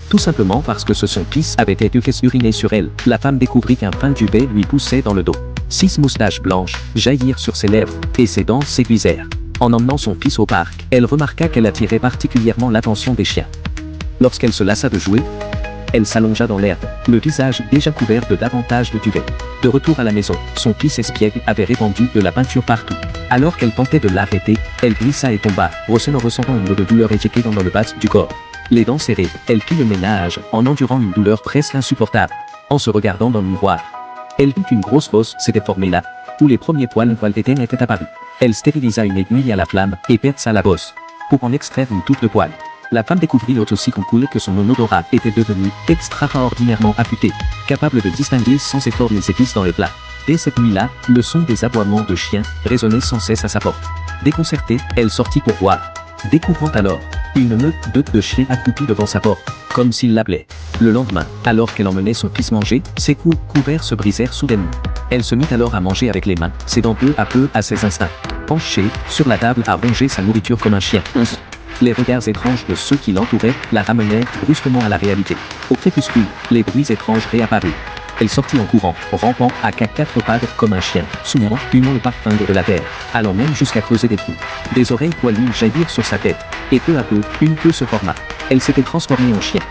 Tout simplement parce que son fils avait été fait uriner sur elle. La femme découvrit qu'un fin duvet lui poussait dans le dos. 6 moustaches blanches jaillirent sur ses lèvres, et ses dents séduisèrent. En emmenant son fils au parc, elle remarqua qu'elle attirait particulièrement l'attention des chiens. Lorsqu'elle se lassa de jouer, elle s'allongea dans l'herbe, le visage déjà couvert de davantage de duvet. De retour à la maison, son fils espiègle avait répandu de la peinture partout. Alors qu'elle tentait de l'arrêter, elle glissa et tomba, ressentant une de douleur étiquée dans le bas du corps. Les dents serrées, elle fit le ménage, en endurant une douleur presque insupportable. En se regardant dans le miroir, elle vit qu'une grosse bosse s'était formée là, où les premiers poils d'étain étaient apparus. Elle stérilisa une aiguille à la flamme et perça la bosse, pour en extraire une touffe de poils. La femme découvrit aussi que son odorat était devenu extraordinairement affûté, capable de distinguer sans effort les épices dans les plats. Dès cette nuit-là, le son des aboiements de chiens résonnait sans cesse à sa porte. Déconcertée, elle sortit pour voir, découvrant alors une meute de chiens accroupis devant sa porte, comme s'il l'appelait. Le lendemain, alors qu'elle emmenait son fils manger, ses couverts se brisèrent soudainement. Elle se mit alors à manger avec les mains, cédant peu à peu à ses instincts. Penchée sur la table à ronger sa nourriture comme un chien. Les regards étranges de ceux qui l'entouraient la ramenèrent brusquement à la réalité. Au crépuscule, les bruits étranges réapparurent. Elle sortit en courant, rampant à quatre pattes comme un chien, souvent humant le parfum de la terre, allant même jusqu'à creuser des trous. Des oreilles poilues jaillirent sur sa tête, et peu à peu, une queue se forma. Elle s'était transformée en chien.